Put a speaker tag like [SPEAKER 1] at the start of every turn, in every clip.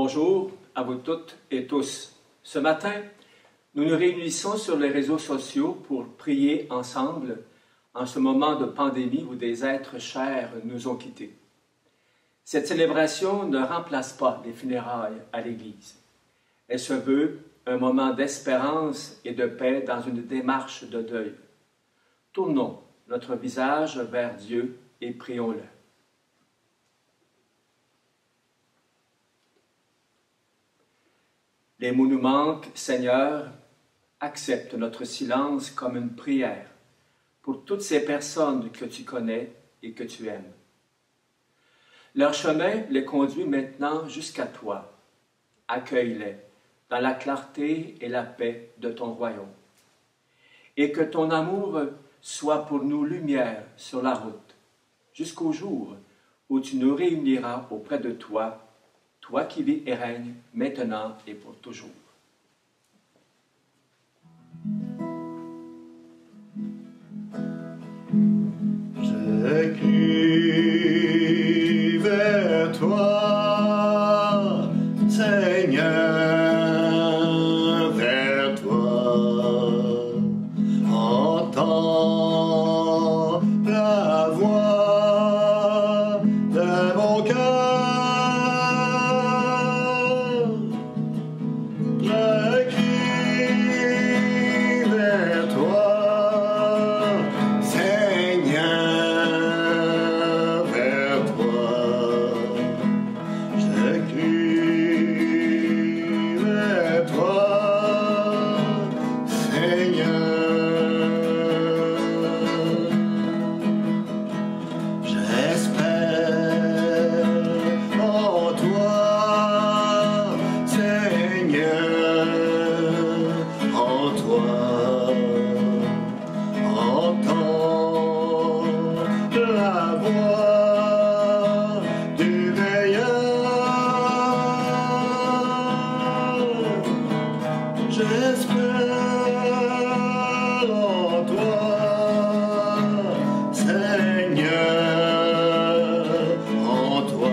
[SPEAKER 1] Bonjour à vous toutes et tous. Ce matin, nous nous réunissons sur les réseaux sociaux pour prier ensemble en ce moment de pandémie où des êtres chers nous ont quittés. Cette célébration ne remplace pas les funérailles à l'Église. Elle se veut un moment d'espérance et de paix dans une démarche de deuil. Tournons notre visage vers Dieu et prions-le. Les mots nous manquent, Seigneur, accepte notre silence comme une prière pour toutes ces personnes que tu connais et que tu aimes. Leur chemin les conduit maintenant jusqu'à toi. Accueille-les dans la clarté et la paix de ton royaume. Et que ton amour soit pour nous lumière sur la route, jusqu'au jour où tu nous réuniras auprès de toi, toi qui vis et règnes maintenant et pour toujours.
[SPEAKER 2] Je crie vers toi, Seigneur, vers toi. Entends la voix de mon cœur. Je crie vers toi, Seigneur, vers toi. Je crie vers toi, Seigneur. J'espère en toi, Seigneur, en toi. Entends la voix du veilleur. J'espère en toi, Seigneur, en toi.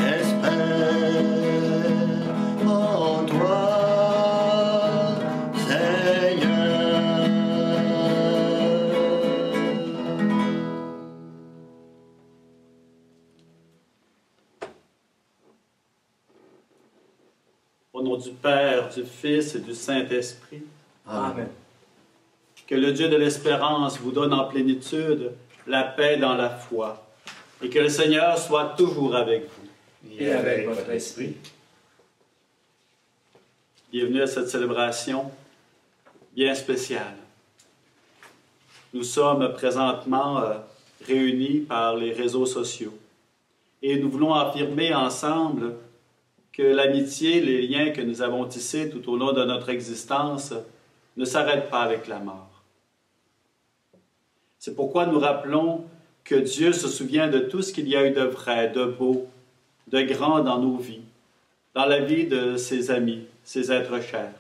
[SPEAKER 2] J'espère en toi, Seigneur.
[SPEAKER 3] Au nom du Père, du Fils et du Saint-Esprit,
[SPEAKER 1] Amen.
[SPEAKER 3] que le Dieu de l'espérance vous donne en plénitude la paix dans la foi, et que le Seigneur soit toujours avec vous.
[SPEAKER 1] Et avec votre esprit.
[SPEAKER 3] Bienvenue à cette célébration bien spéciale. Nous sommes présentement réunis par les réseaux sociaux et nous voulons affirmer ensemble que l'amitié, les liens que nous avons tissés tout au long de notre existence ne s'arrêtent pas avec la mort. C'est pourquoi nous rappelons que Dieu se souvient de tout ce qu'il y a eu de vrai, de beau, de grand dans nos vies, dans la vie de ses amis, ses êtres chers.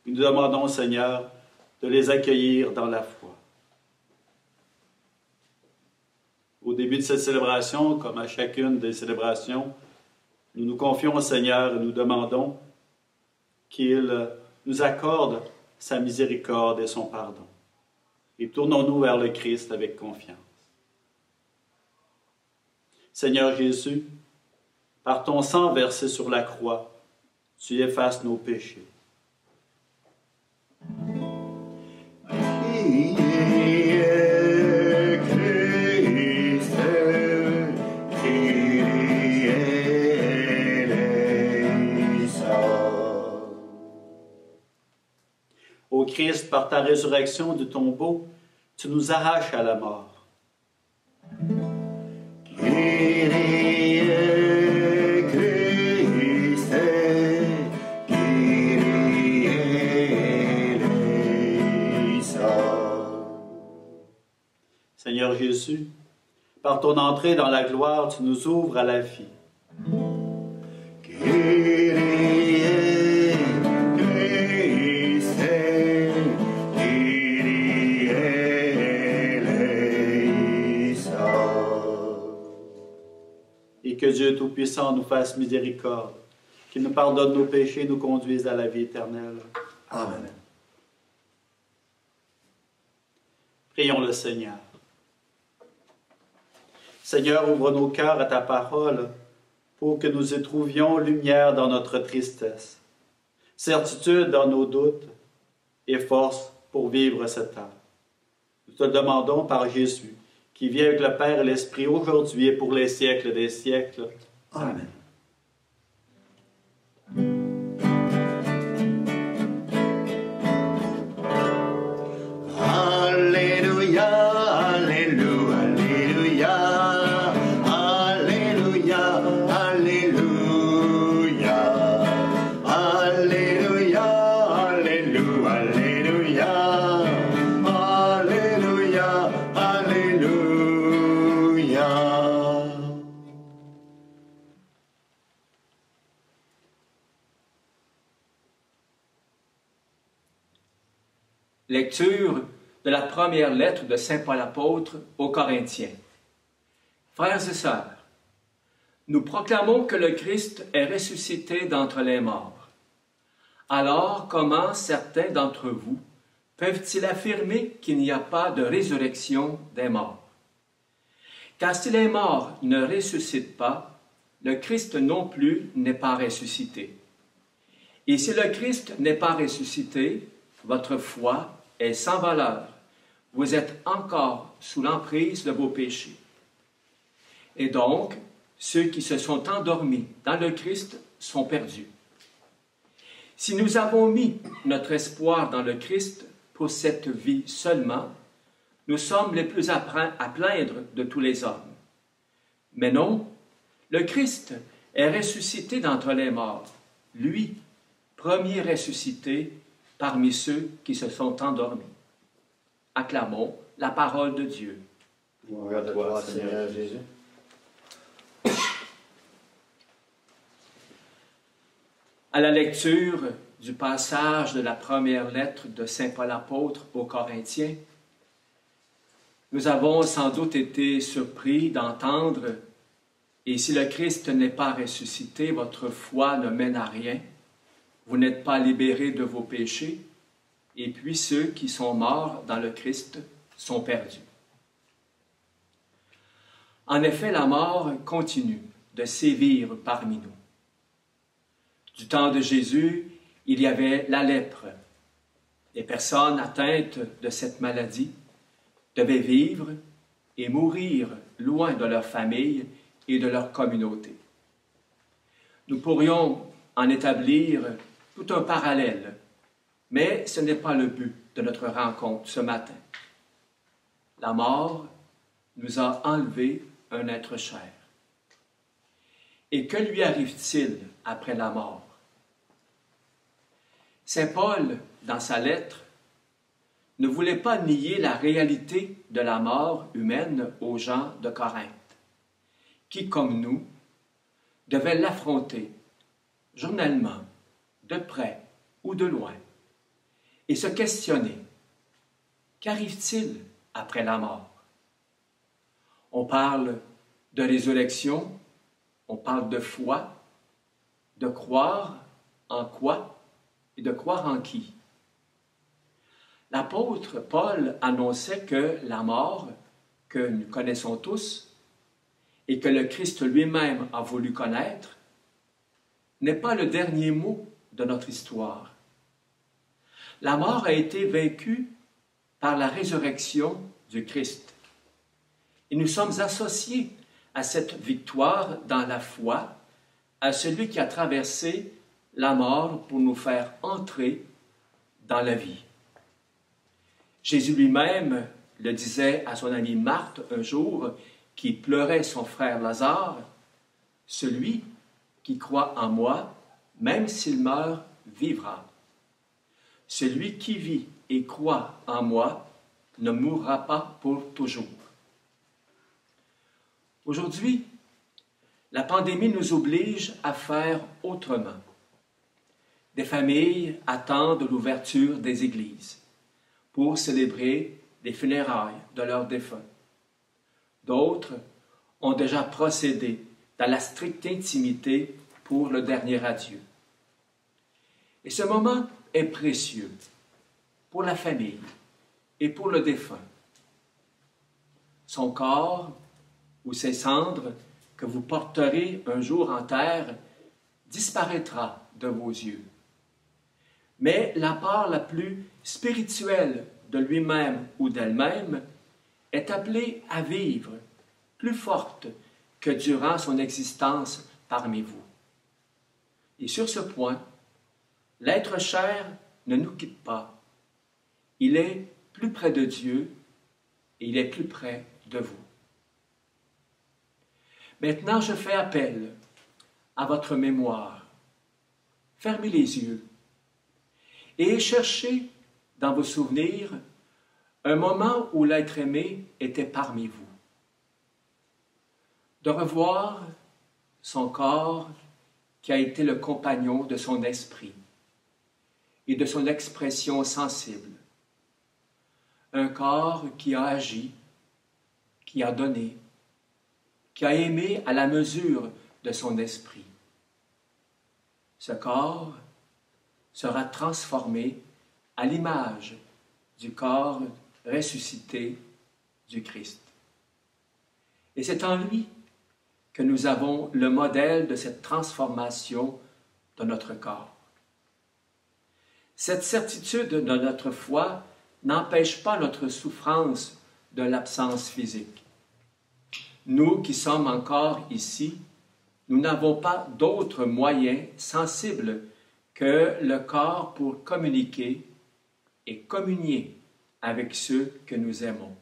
[SPEAKER 3] Nous nous demandons au Seigneur de les accueillir dans la foi. Au début de cette célébration, comme à chacune des célébrations, nous nous confions au Seigneur et nous demandons qu'il nous accorde sa miséricorde et son pardon. Et tournons-nous vers le Christ avec confiance. Seigneur Jésus, par ton sang versé sur la croix, tu effaces nos péchés. Ô Christ, par ta résurrection du tombeau, tu nous arraches à la mort. Seigneur Jésus, par ton entrée dans la gloire, tu nous ouvres à la vie. que Dieu Tout-Puissant nous fasse miséricorde, qu'il nous pardonne nos péchés et nous conduise à la vie éternelle.
[SPEAKER 2] Amen.
[SPEAKER 3] Prions le Seigneur. Seigneur, ouvre nos cœurs à ta parole pour que nous y trouvions lumière dans notre tristesse, certitude dans nos doutes et force pour vivre cette heure. Nous te le demandons par Jésus, qui vit avec le Père et l'Esprit aujourd'hui et pour les siècles des siècles.
[SPEAKER 2] Amen. Alléluia, Alléluia, Alléluia, Alléluia, Alléluia, Alléluia, Alléluia, Alléluia, Alléluia.
[SPEAKER 1] Lecture de la première lettre de Saint Paul apôtre aux Corinthiens. Frères et sœurs, nous proclamons que le Christ est ressuscité d'entre les morts. Alors comment certains d'entre vous peuvent-ils affirmer qu'il n'y a pas de résurrection des morts? Car si les morts ne ressuscitent pas, le Christ non plus n'est pas ressuscité. Et si le Christ n'est pas ressuscité, votre foi est sans valeur. Vous êtes encore sous l'emprise de vos péchés. Et donc, ceux qui se sont endormis dans le Christ sont perdus. Si nous avons mis notre espoir dans le Christ pour cette vie seulement, nous sommes les plus à plaindre de tous les hommes. Mais non, le Christ est ressuscité d'entre les morts, lui, premier ressuscité parmi ceux qui se sont endormis. Acclamons la parole de Dieu.
[SPEAKER 2] Gloire à toi, Seigneur Jésus.
[SPEAKER 1] À la lecture du passage de la première lettre de Saint Paul apôtre aux Corinthiens, nous avons sans doute été surpris d'entendre « Et si le Christ n'est pas ressuscité, votre foi ne mène à rien. Vous n'êtes pas libérés de vos péchés. Et puis ceux qui sont morts dans le Christ sont perdus. » En effet, la mort continue de sévir parmi nous. Du temps de Jésus, il y avait la lèpre. Les personnes atteintes de cette maladie devaient vivre et mourir loin de leur famille et de leur communauté. Nous pourrions en établir tout un parallèle, mais ce n'est pas le but de notre rencontre ce matin. La mort nous a enlevé un être cher. Et que lui arrive-t-il après la mort? Saint Paul, dans sa lettre, ne voulait pas nier la réalité de la mort humaine aux gens de Corinthe, qui, comme nous, devaient l'affronter journellement, de près ou de loin, et se questionner. Qu'arrive-t-il après la mort? On parle de résurrection, on parle de foi, de croire en quoi et de croire en qui. L'apôtre Paul annonçait que la mort, que nous connaissons tous, et que le Christ lui-même a voulu connaître, n'est pas le dernier mot de notre histoire. La mort a été vaincue par la résurrection du Christ. Et nous sommes associés à cette victoire dans la foi, à celui qui a traversé la mort pour nous faire entrer dans la vie. Jésus lui-même le disait à son amie Marthe un jour, qui pleurait son frère Lazare, « Celui qui croit en moi, même s'il meurt, vivra. Celui qui vit et croit en moi ne mourra pas pour toujours. » Aujourd'hui, la pandémie nous oblige à faire autrement. Des familles attendent l'ouverture des églises pour célébrer les funérailles de leurs défunts. D'autres ont déjà procédé dans la stricte intimité pour le dernier adieu. Et ce moment est précieux pour la famille et pour le défunt. Son corps ou ses cendres que vous porterez un jour en terre disparaîtra de vos yeux. Mais la part la plus spirituelle de lui-même ou d'elle-même est appelée à vivre plus forte que durant son existence parmi vous. Et sur ce point, l'être cher ne nous quitte pas. Il est plus près de Dieu et il est plus près de vous. Maintenant, je fais appel à votre mémoire. Fermez les yeux et cherchez dans vos souvenirs un moment où l'être aimé était parmi vous. De revoir son corps qui a été le compagnon de son esprit et de son expression sensible. Un corps qui a agi, qui a donné, qui a aimé à la mesure de son esprit. Ce corps sera transformé à l'image du corps ressuscité du Christ. Et c'est en lui que nous avons le modèle de cette transformation de notre corps. Cette certitude de notre foi n'empêche pas notre souffrance de l'absence physique. Nous qui sommes encore ici, nous n'avons pas d'autres moyens sensibles que le corps pour communiquer et communier avec ceux que nous aimons.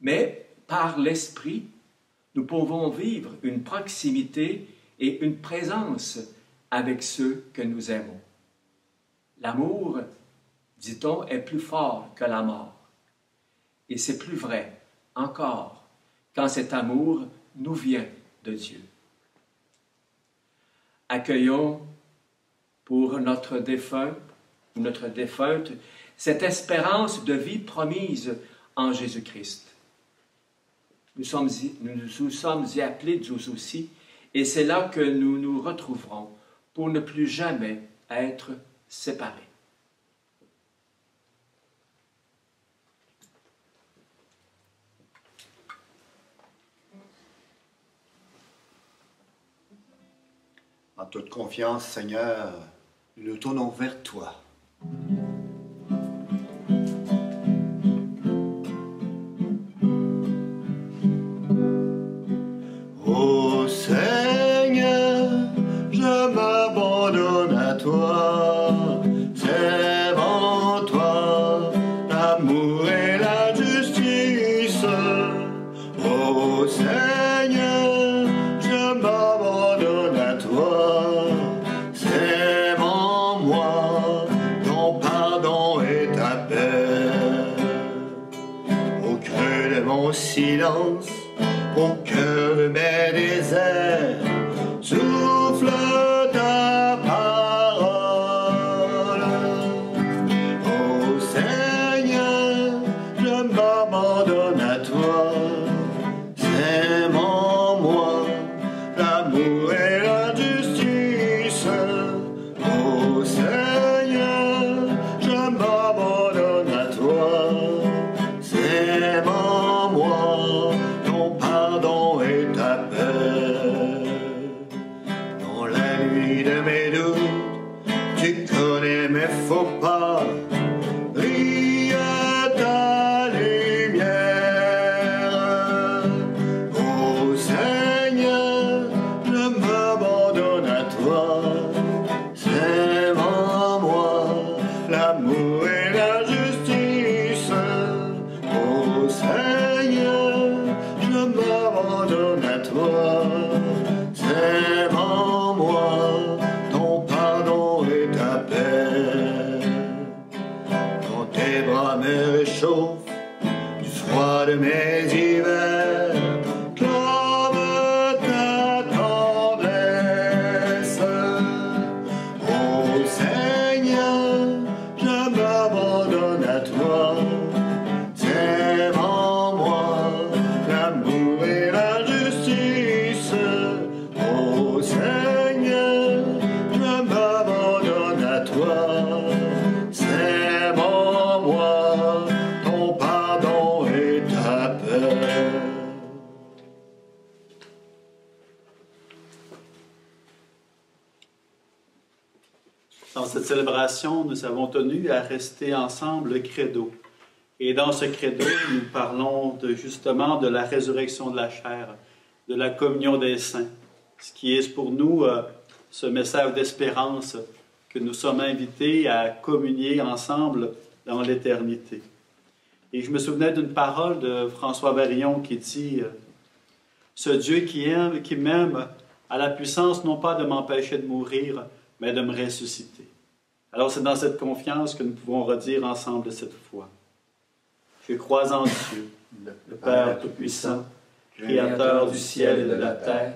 [SPEAKER 1] Mais par l'Esprit, nous pouvons vivre une proximité et une présence avec ceux que nous aimons. L'amour, dit-on, est plus fort que la mort. Et c'est plus vrai encore quand cet amour nous vient de Dieu. Accueillons pour notre défunt ou notre défunte cette espérance de vie promise en Jésus-Christ. Nous sommes y appelés, nous aussi, et c'est là que nous nous retrouverons pour ne plus jamais être séparés.
[SPEAKER 2] En toute confiance, Seigneur, nous nous tournons vers toi. Ô Seigneur, je m'abandonne à toi. C'est en toi l'amour et la justice. Ô Seigneur, je m'abandonne à toi. C'est en moi ton pardon et ta paix. Au creux de mon silence, au cœur de mes déserts, souffle ta parole. Ô Seigneur, je m'abandonne à toi. C'est en moi l'amour et la justice. Ô Seigneur, je m'abandonne à toi. C'est en moi ton pardon et ta paix. Dans la nuit de mes doutes, tu connais mes faux pas. Brille ta lumière. Ô Seigneur, je m'abandonne à toi. C'est en moi l'amour et la justice. Ô Seigneur, je m'abandonne à toi. C'est en moi ton pardon et ta paix. Quand tes bras me réchauffent du froid de mes hivers, clame ta tendresse. Ô Seigneur, je m'abandonne à toi. C'est en moi l'amour et la justice.
[SPEAKER 3] cette célébration, nous avons tenu à rester ensemble le credo. Et dans ce credo, nous parlons justement de la résurrection de la chair, de la communion des saints, ce qui est pour nous ce message d'espérance que nous sommes invités à communier ensemble dans l'éternité. Et je me souvenais d'une parole de François Barillon qui dit « Ce Dieu qui m'aime a la puissance non pas de m'empêcher de mourir, mais de me ressusciter. » Alors c'est dans cette confiance que nous pouvons redire ensemble cette foi. Je crois en Dieu, le Père Tout-Puissant, Créateur du ciel et de la terre,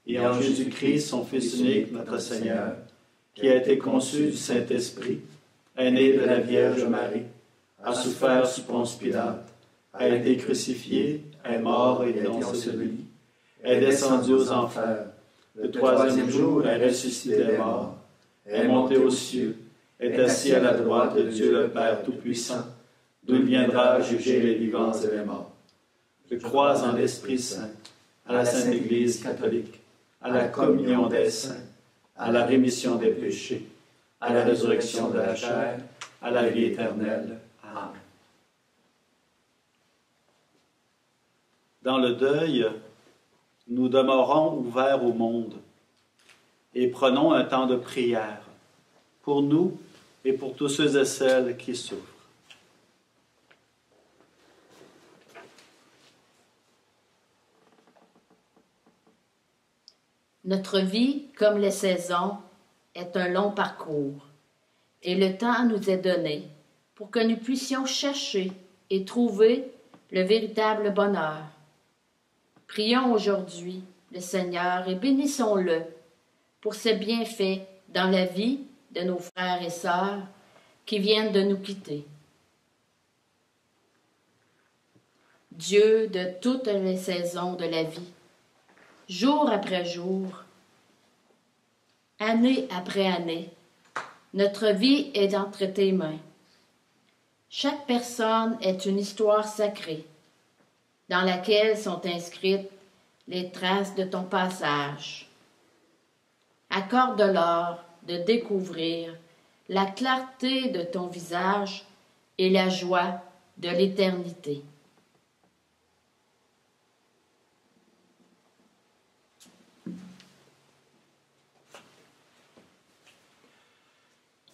[SPEAKER 3] et en Jésus-Christ, son Fils unique, notre Seigneur, qui a été conçu du Saint-Esprit, est né de la Vierge Marie, a souffert sous Ponce Pilate, a été crucifié, est mort et est enseveli, est descendu aux enfers, le troisième jour est ressuscité des morts, est monté aux cieux, est assis à la droite de Dieu le Père Tout-Puissant, d'où il viendra juger les vivants et les morts. Je crois en l'Esprit Saint, à la Sainte Église catholique, à la communion des saints, à la rémission des péchés, à la résurrection de la chair, à la vie éternelle. Amen. Dans le deuil, nous demeurons ouverts au monde et prenons un temps de prière pour nous et pour tous ceux et celles qui souffrent.
[SPEAKER 4] Notre vie, comme les saisons, est un long parcours, et le temps nous est donné pour que nous puissions chercher et trouver le véritable bonheur. Prions aujourd'hui le Seigneur et bénissons-le pour ses bienfaits dans la vie de nos frères et sœurs qui viennent de nous quitter. Dieu de toutes les saisons de la vie, jour après jour, année après année, notre vie est entre tes mains. Chaque personne est une histoire sacrée, dans laquelle sont inscrites les traces de ton passage. Accorde-leur de découvrir la clarté de ton visage et la joie de l'éternité.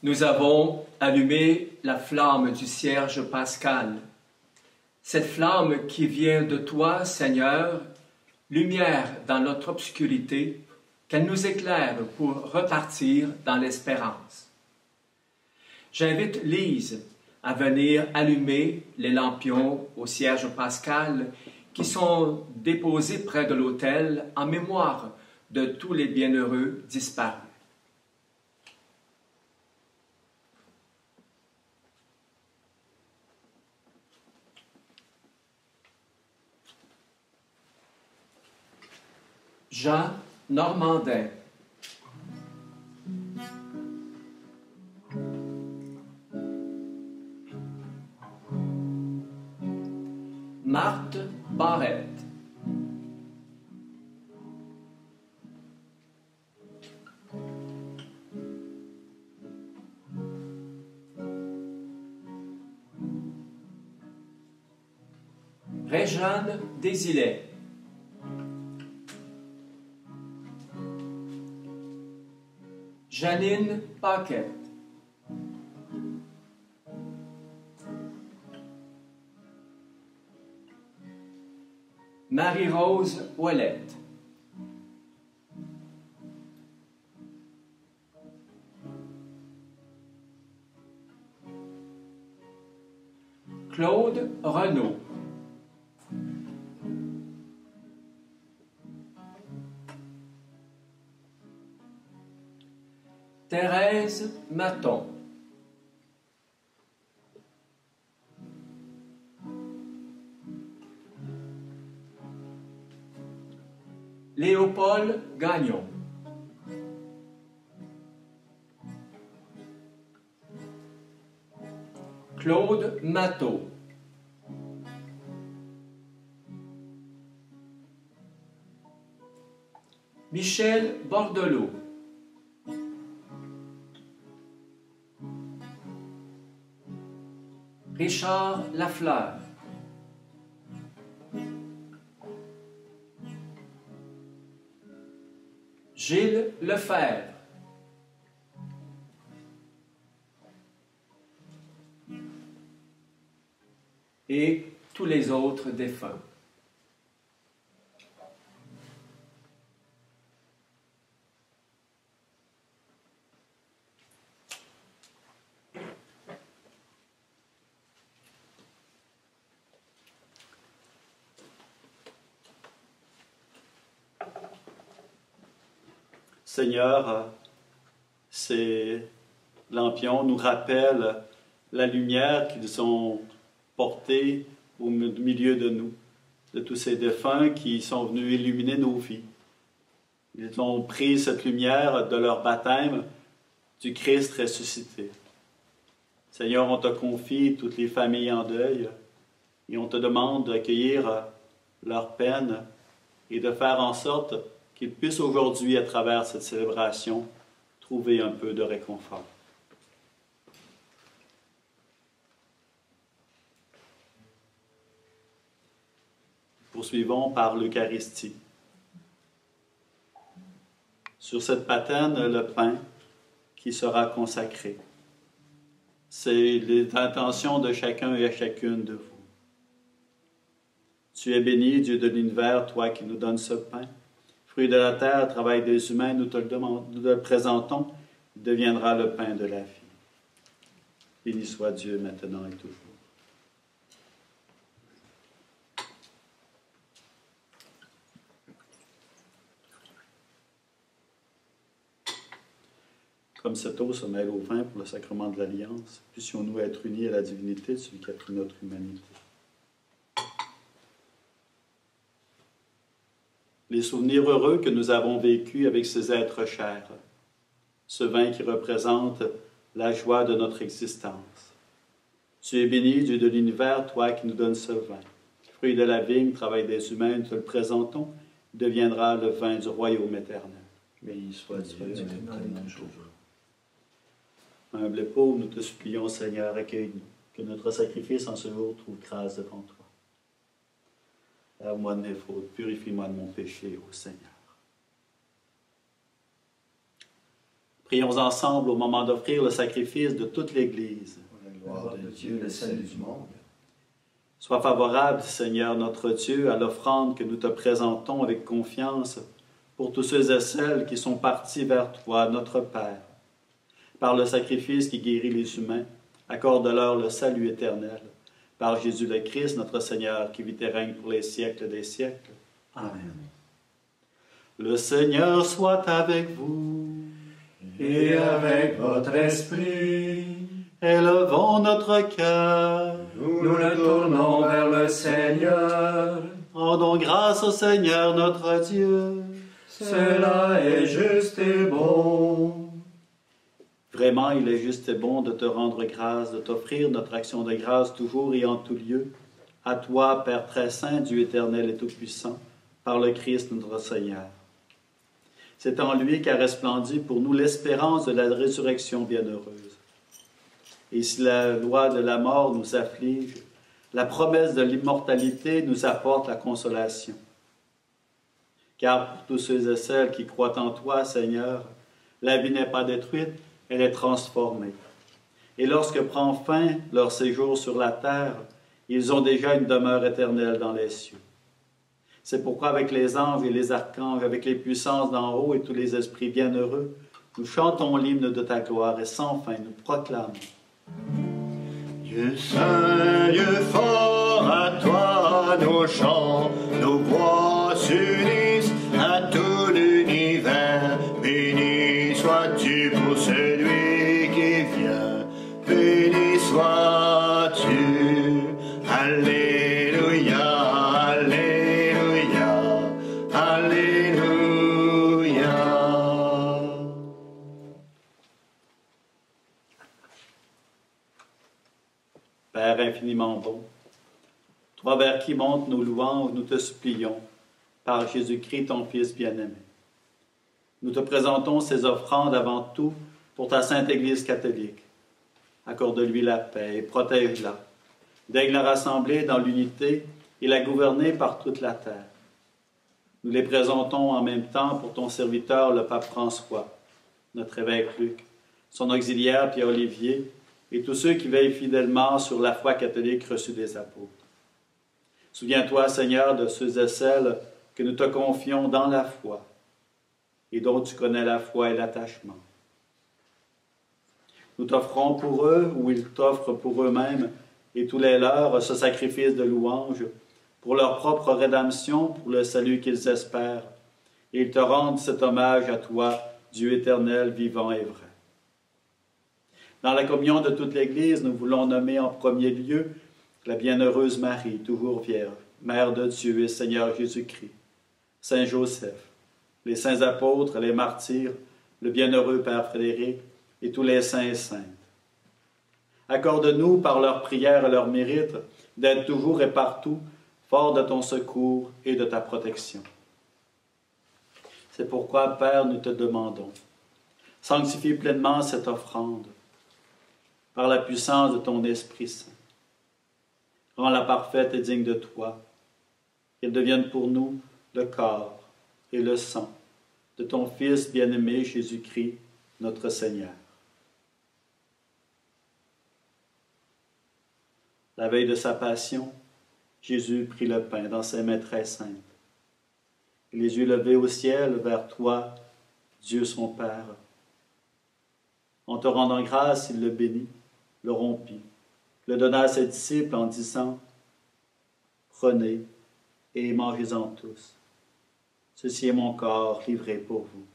[SPEAKER 1] Nous avons allumé la flamme du cierge pascal. Cette flamme qui vient de toi, Seigneur, lumière dans notre obscurité, qu'elle nous éclaire pour repartir dans l'espérance. J'invite Lise à venir allumer les lampions au cierge pascal qui sont déposés près de l'autel en mémoire de tous les bienheureux disparus. Jean Normandin. Marthe Barrette. Réjeanne Désilet. Janine Paquette. Marie-Rose Ouellette. Claude Renaud. Thérèse Maton. Léopold Gagnon. Claude Matteau. Michel Bordelot. Richard Lafleur. Gilles Lefebvre. Et tous les autres défunts.
[SPEAKER 3] Seigneur, ces lampions nous rappellent la lumière qu'ils ont portée au milieu de nous, de tous ces défunts qui sont venus illuminer nos vies. Ils ont pris cette lumière de leur baptême du Christ ressuscité. Seigneur, on te confie toutes les familles en deuil et on te demande d'accueillir leur peine et de faire en sorte qu'ils puissent aujourd'hui, à travers cette célébration, trouver un peu de réconfort. Poursuivons par l'Eucharistie. Sur cette patène, le pain qui sera consacré. C'est l'intention de chacun et à chacune de vous. Tu es béni, Dieu de l'univers, toi qui nous donnes ce pain. Fruit de la terre, travail des humains, nous te le présentons, il deviendra le pain de la vie. Béni soit Dieu maintenant et toujours. Comme cette eau se mêle au vin pour le sacrement de l'Alliance, puissions-nous être unis à la divinité de celui qui a pris notre humanité. Les souvenirs heureux que nous avons vécus avec ces êtres chers, ce vin qui représente la joie de notre existence. Tu es béni, Dieu de l'univers, toi qui nous donnes ce vin. Fruit de la vigne, travail des humains, nous te le présentons, il deviendra le vin du royaume éternel.
[SPEAKER 2] Béni soit Dieu, maintenant et toujours.
[SPEAKER 3] Humble et pauvre, nous te supplions, Seigneur, accueille-nous, que notre sacrifice en ce jour trouve grâce devant toi. Lave-moi de mes fautes, purifie-moi de mon péché, ô Seigneur. Prions ensemble au moment d'offrir le sacrifice de toute l'Église.
[SPEAKER 2] Pour la gloire de Dieu, le salut du monde.
[SPEAKER 3] Sois favorable, Seigneur notre Dieu, à l'offrande que nous te présentons avec confiance pour tous ceux et celles qui sont partis vers toi, notre Père. Par le sacrifice qui guérit les humains, accorde-leur le salut éternel. Par Jésus le Christ, notre Seigneur, qui vit et règne pour les siècles des siècles.
[SPEAKER 2] Amen.
[SPEAKER 3] Le Seigneur soit avec vous.
[SPEAKER 5] Et avec votre esprit,
[SPEAKER 3] Élevons notre cœur.
[SPEAKER 5] nous le tournons vers le Seigneur.
[SPEAKER 3] Rendons grâce au Seigneur notre Dieu.
[SPEAKER 5] Cela est juste et bon.
[SPEAKER 3] Vraiment, il est juste et bon de te rendre grâce, de t'offrir notre action de grâce toujours et en tout lieu. À toi, Père très saint, Dieu éternel et tout-puissant, par le Christ notre Seigneur. C'est en lui qu'a resplendi pour nous l'espérance de la résurrection bienheureuse. Et si la loi de la mort nous afflige, la promesse de l'immortalité nous apporte la consolation. Car pour tous ceux et celles qui croient en toi, Seigneur, la vie n'est pas détruite, elle est transformée. Et lorsque prend fin leur séjour sur la terre, ils ont déjà une demeure éternelle dans les cieux. C'est pourquoi avec les anges et les archanges, avec les puissances d'en haut et tous les esprits bienheureux, nous chantons l'hymne de ta gloire et sans fin nous proclamons.
[SPEAKER 2] Dieu saint, Dieu fort, à toi nos chants, nos voix s'unissent à tout l'univers. Béni sois-tu pour celui qui vient, béni sois-tu. Alléluia, Alléluia, Alléluia.
[SPEAKER 3] Père infiniment bon, toi vers qui montent nos louanges, nous te supplions, par Jésus-Christ, ton Fils bien-aimé. Nous te présentons ces offrandes avant tout pour ta Sainte Église catholique. Accorde-lui la paix et protège-la. daigne la rassembler dans l'unité et la gouverner par toute la terre. Nous les présentons en même temps pour ton serviteur, le pape François, notre évêque Luc, son auxiliaire Pierre-Olivier, et tous ceux qui veillent fidèlement sur la foi catholique reçue des apôtres. Souviens-toi, Seigneur, de ceux et celles que nous te confions dans la foi et dont tu connais la foi et l'attachement. Nous t'offrons pour eux, ou ils t'offrent pour eux-mêmes, et tous les leurs, ce sacrifice de louange, pour leur propre rédemption, pour le salut qu'ils espèrent, et ils te rendent cet hommage à toi, Dieu éternel, vivant et vrai. Dans la communion de toute l'Église, nous voulons nommer en premier lieu la bienheureuse Marie, toujours vierge, Mère de Dieu et Seigneur Jésus-Christ, Saint Joseph, les saints apôtres, les martyrs, le bienheureux Père Frédéric et tous les saints et saintes. Accorde-nous, par leurs prières et leurs mérites, d'être toujours et partout forts de ton secours et de ta protection. C'est pourquoi, Père, nous te demandons, sanctifie pleinement cette offrande par la puissance de ton Esprit Saint. Rends-la parfaite et digne de toi, qu'elle devienne pour nous le corps et le sang de ton Fils bien-aimé Jésus-Christ, notre Seigneur. La veille de sa passion, Jésus prit le pain dans ses mains très saintes. Et les yeux levés au ciel vers toi, Dieu son Père. En te rendant grâce, il le bénit, le rompit, le donna à ses disciples en disant « Prenez et mangez-en tous. Ceci est mon corps livré pour vous. »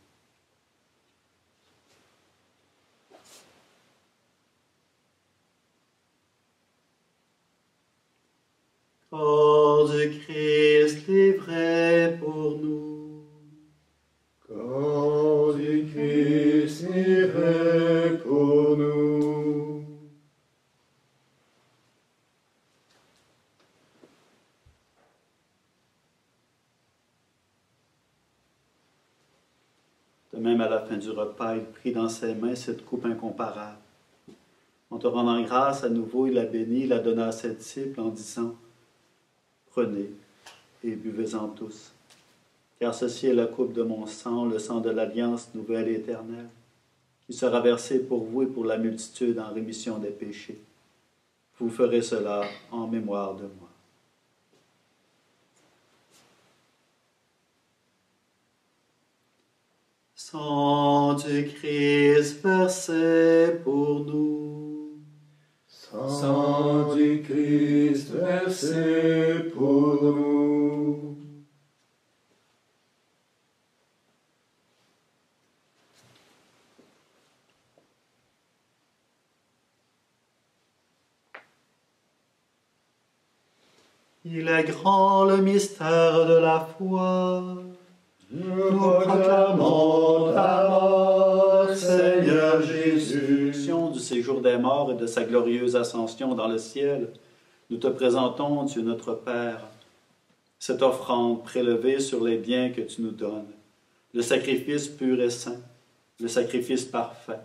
[SPEAKER 3] Corps du Christ livré pour nous.
[SPEAKER 5] Corps du Christ livré pour nous.
[SPEAKER 3] De même, à la fin du repas, il prit dans ses mains cette coupe incomparable. En te rendant grâce à nouveau, il la bénit, il la donna à ses disciples en disant « Prenez et buvez-en tous, car ceci est la coupe de mon sang, le sang de l'alliance nouvelle et éternelle, qui sera versé pour vous et pour la multitude en rémission des péchés. Vous ferez cela en mémoire de moi. » Sang du Christ versé pour nous.
[SPEAKER 5] Sang du Christ versé pour nous.
[SPEAKER 3] Il est grand le mystère de la foi. Nous proclamons ta mort, Seigneur Jésus. Du séjour des morts et de sa glorieuse ascension dans le ciel, nous te présentons, Dieu notre Père, cette offrande prélevée sur les biens que tu nous donnes, le sacrifice pur et saint, le sacrifice parfait,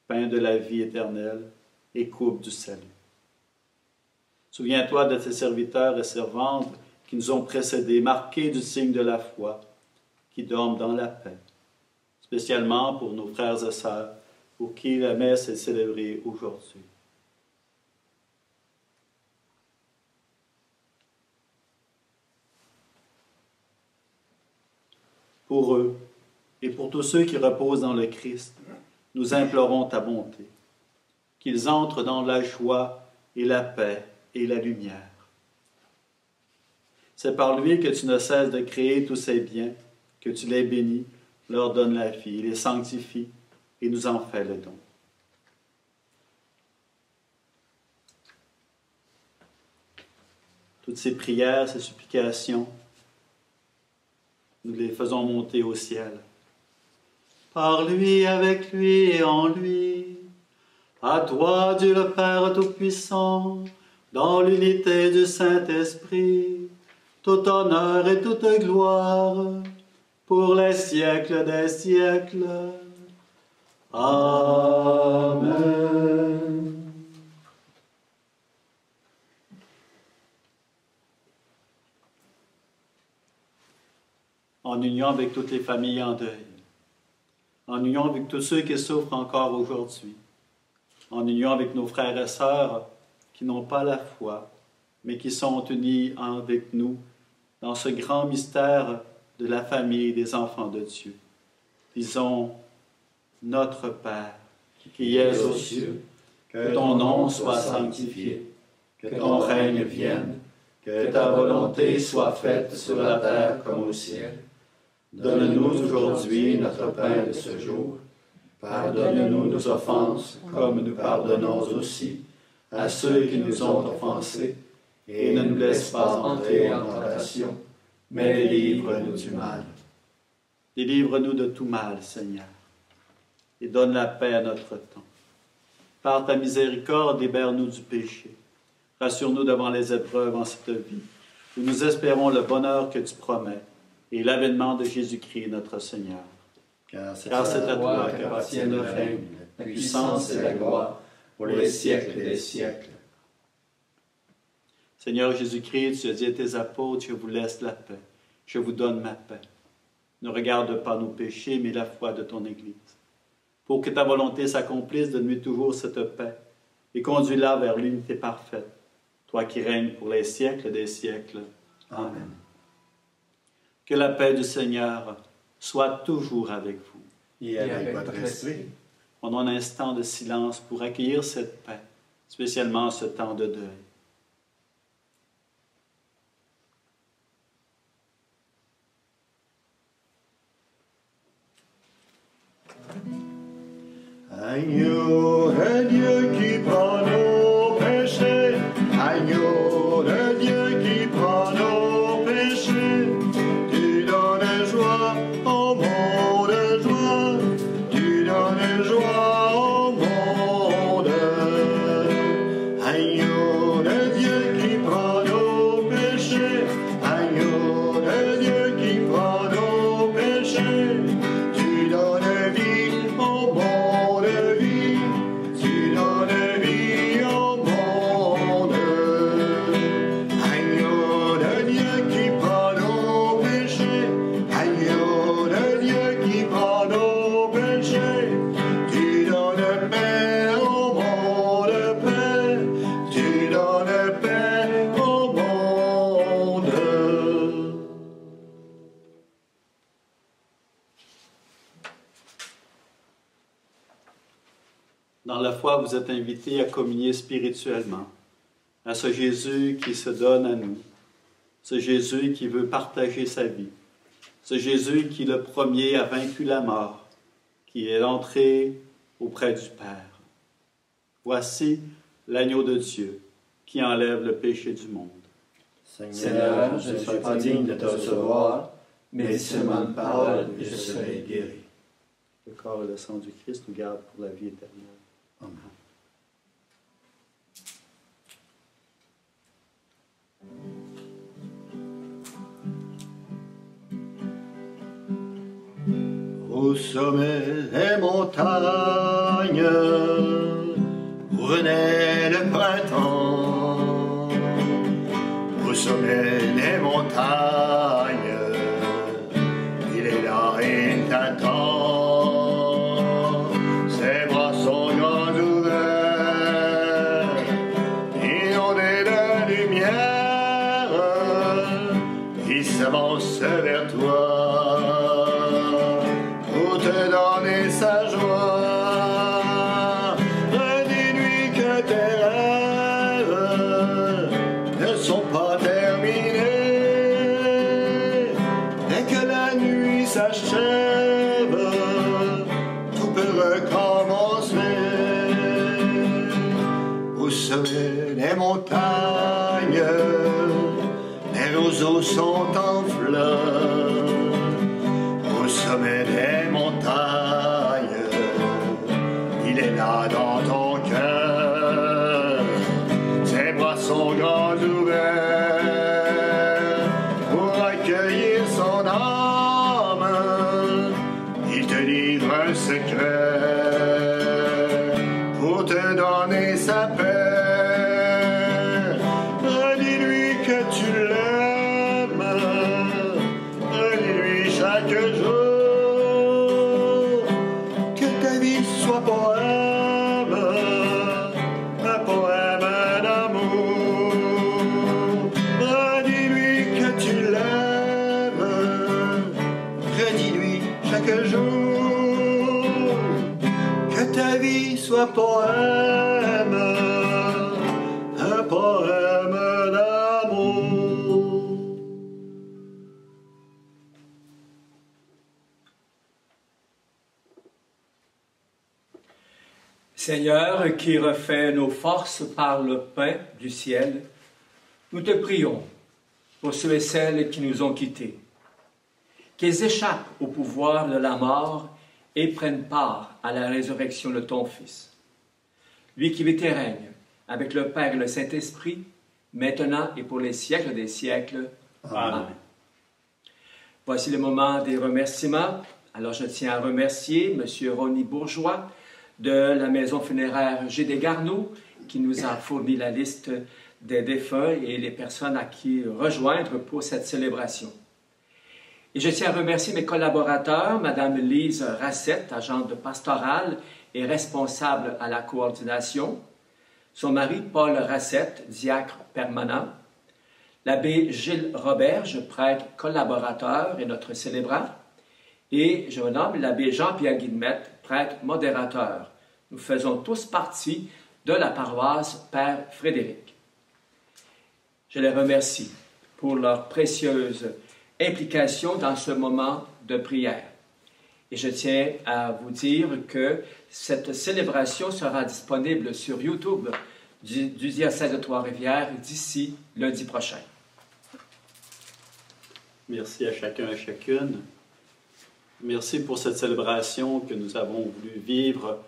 [SPEAKER 3] pain de la vie éternelle et coupe du salut. Souviens-toi de tes serviteurs et servantes qui nous ont précédés, marqués du signe de la foi, qui dorment dans la paix, spécialement pour nos frères et sœurs, pour qui la messe est célébrée aujourd'hui. Pour eux et pour tous ceux qui reposent dans le Christ, nous implorons ta bonté, qu'ils entrent dans la joie et la paix et la lumière. C'est par lui que tu ne cesses de créer tous ces biens, que tu les bénis, leur donnes la vie, les sanctifies et nous en fais le don. Toutes ces prières, ces supplications, nous les faisons monter au ciel. Par lui, avec lui et en lui, à toi, Dieu le Père Tout-Puissant, dans l'unité du Saint-Esprit, tout honneur et toute gloire, pour les siècles des siècles. Amen. en union avec toutes les familles en deuil, en union avec tous ceux qui souffrent encore aujourd'hui, en union avec nos frères et sœurs qui n'ont pas la foi, mais qui sont unis avec nous dans ce grand mystère de la famille des enfants de Dieu. Disons, Notre Père, qui es aux cieux, que ton nom soit sanctifié, que ton règne vienne, que ta volonté soit faite sur la terre comme au ciel. Donne-nous aujourd'hui notre pain de ce jour. Pardonne-nous nos offenses, comme nous pardonnons aussi à ceux qui nous ont offensés, et ne nous laisse pas entrer en tentation, mais délivre-nous du mal. Délivre-nous de tout mal, Seigneur, et donne la paix à notre temps. Par ta miséricorde, libère-nous du péché. Rassure-nous devant les épreuves en cette vie, où nous espérons le bonheur que tu promets et l'avènement de Jésus-Christ, notre Seigneur. Car c'est à toi qu'appartient le règne, la puissance et la gloire, pour les siècles des siècles. Seigneur Jésus-Christ, tu as dit à tes apôtres, je vous laisse la paix, je vous donne ma paix. Ne regarde pas nos péchés, mais la foi de ton Église. Pour que ta volonté s'accomplisse, donne-lui toujours cette paix et conduis-la vers l'unité parfaite, toi qui règnes pour les siècles des siècles. Amen. Que la paix du Seigneur soit toujours avec vous.
[SPEAKER 2] Et avec votre esprit.
[SPEAKER 3] Prenons un instant de silence pour accueillir cette paix, spécialement ce temps de deuil.
[SPEAKER 5] Agneau de Dieu qui prend nos péchés, agneau de Dieu qui prend nos péchés, tu donnes joie au monde, joie, tu donnes joie au monde. Agneau de Dieu qui prend nos péchés, agneau de Dieu qui prend nos péchés, tu donnes vie au monde.
[SPEAKER 3] Dans la foi, vous êtes invités à communier spirituellement à ce Jésus qui se donne à nous, ce Jésus qui veut partager sa vie, ce Jésus qui, le premier, a vaincu la mort, qui est entré auprès du Père. Voici l'agneau de Dieu qui enlève le péché du monde.
[SPEAKER 5] Seigneur, je ne suis pas digne de te recevoir, mais seulement une parole et je serai guéri.
[SPEAKER 3] Le corps et le sang du Christ nous gardent pour la vie éternelle. Amen.
[SPEAKER 5] Au sommet des montagnes, où venait le printemps. Au sommet des montagnes, il est là et il t'attend. Ses bras sont grands ouverts, inondés de lumière, il s'avance vers toi. Te donner sa joie, redis-lui que tes rêves ne sont pas terminés, et que la nuit s'achève, tout peut recommencer. Au sommet des montagnes, les roseaux sont en fleurs. Au sommet des montagnes, il est là dans ton cœur. Ses bras sont grands ouverts pour accueillir son âme. Il te livre un secret pour te donner sa paix. Redis-lui que tu l'aimes. Redis-lui un poème d'amour.
[SPEAKER 1] Seigneur, qui refait nos forces par le pain du ciel, nous te prions pour ceux et celles qui nous ont quittés, qu'ils échappent au pouvoir de la mort et prennent part à la résurrection de ton Fils. Lui qui vit et règne avec le Père et le Saint-Esprit, maintenant et pour les siècles des siècles. Amen. Voici le moment des remerciements. Alors je tiens à remercier M. Ronny Bourgeois de la maison funéraire G. Desgarneaux qui nous a fourni la liste des défunts et les personnes à qui rejoindre pour cette célébration. Et je tiens à remercier mes collaborateurs, Mme Lise Rassette, agente pastorale et responsable à la coordination, son mari Paul Rassette, diacre permanent, l'abbé Gilles Roberge, prêtre collaborateur et notre célébrant, et je me nomme l'abbé Jean-Pierre Guillemette, prêtre modérateur. Nous faisons tous partie de la paroisse Père Frédéric. Je les remercie pour leur précieuse implication dans ce moment de prière. Et je tiens à vous dire que cette célébration sera disponible sur YouTube du diocèse de Trois-Rivières d'ici lundi prochain.
[SPEAKER 3] Merci à chacun et chacune. Merci pour cette célébration que nous avons voulu vivre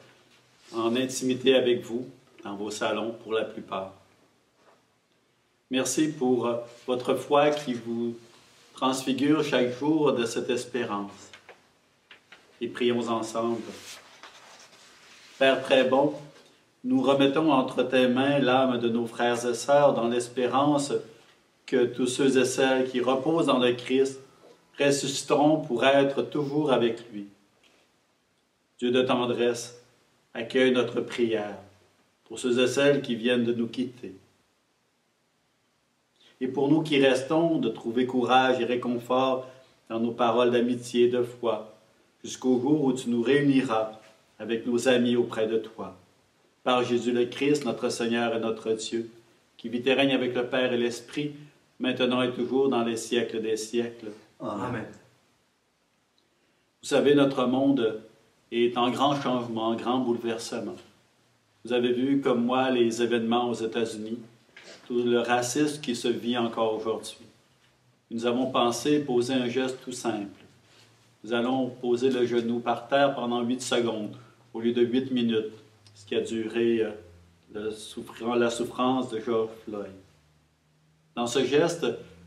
[SPEAKER 3] en intimité avec vous, dans vos salons pour la plupart. Merci pour votre foi qui vous transfigure chaque jour de cette espérance. Et prions ensemble. Père très bon, nous remettons entre tes mains l'âme de nos frères et sœurs dans l'espérance que tous ceux et celles qui reposent en le Christ ressusciteront pour être toujours avec lui. Dieu de tendresse, accueille notre prière pour ceux et celles qui viennent de nous quitter. Et pour nous qui restons, de trouver courage et réconfort dans nos paroles d'amitié et de foi, jusqu'au jour où tu nous réuniras avec nos amis auprès de toi. Par Jésus le Christ, notre Seigneur et notre Dieu, qui vit et règne avec le Père et l'Esprit, maintenant et toujours dans les siècles des siècles.
[SPEAKER 1] Amen.
[SPEAKER 3] Vous savez, notre monde est en grand changement, en grand bouleversement. Vous avez vu, comme moi, les événements aux États-Unis, tout le racisme qui se vit encore aujourd'hui. Nous avons pensé poser un geste tout simple. Nous allons poser le genou par terre pendant 8 secondes, au lieu de 8 minutes, ce qui a duré la souffrance de George Floyd. Dans ce geste,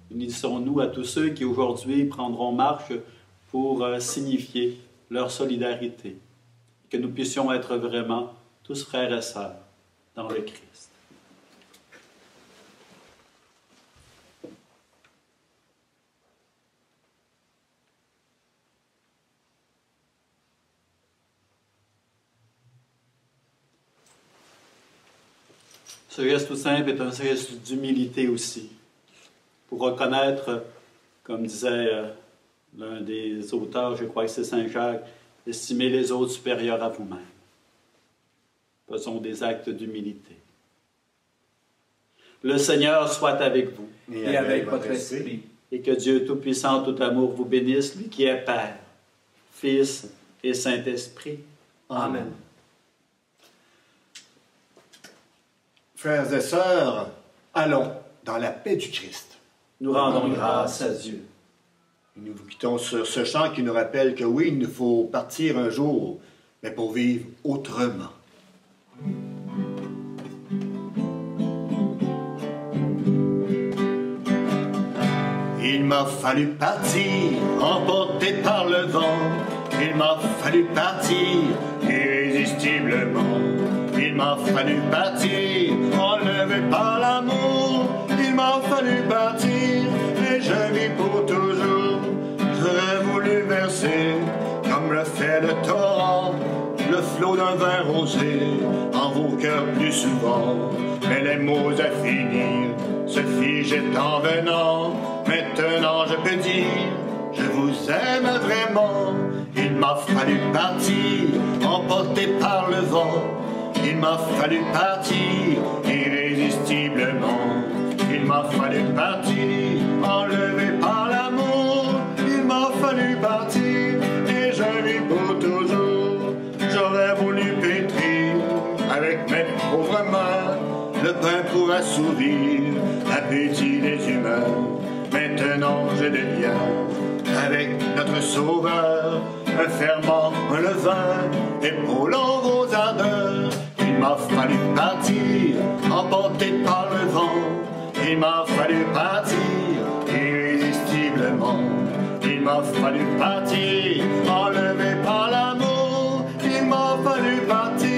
[SPEAKER 3] unissons-nous à tous ceux qui aujourd'hui prendront marche pour signifier leur solidarité, que nous puissions être vraiment tous frères et sœurs dans le Christ. Ce geste tout simple est un geste d'humilité aussi, pour reconnaître, comme disait l'un des auteurs, je crois que c'est Saint Jacques, estimer les autres supérieurs à vous-même. Faisons des actes d'humilité. Le Seigneur soit avec vous.
[SPEAKER 1] Et avec votre esprit.
[SPEAKER 3] Et que Dieu Tout-Puissant, tout amour vous bénisse, lui qui est Père, Fils et Saint-Esprit.
[SPEAKER 1] Amen.
[SPEAKER 2] Frères et sœurs, allons dans la paix du Christ.
[SPEAKER 3] Nous rendons grâce à Dieu.
[SPEAKER 2] Nous vous quittons sur ce chant qui nous rappelle que oui, il nous faut partir un jour, mais pour vivre autrement. Il m'a fallu partir, emporté par le vent. Il m'a fallu partir, irrésistiblement. Il m'a fallu partir, enlevé par l'amour. Il m'a fallu partir, et je vis pour toujours. J'aurais voulu verser, comme le fait le torrent, le flot d'un vin rosé en vos cœurs plus souvent. Mais les mots à finir se figeaient en venant. Maintenant je peux dire, je vous aime vraiment. Il m'a fallu partir, emporté par le vent. Il m'a fallu partir irrésistiblement. Il m'a fallu partir enlevé par l'amour. Il m'a fallu partir et je vis pour toujours. J'aurais voulu pétrir avec mes pauvres mains le pain pour assouvir l'appétit des humains. Maintenant je deviens avec notre Sauveur un ferment, un levain, épaulant vos ardeurs. Il m'a fallu partir, emporté par le vent. Il m'a fallu partir irrésistiblement. Il m'a fallu partir, enlevé par l'amour. Il m'a fallu partir.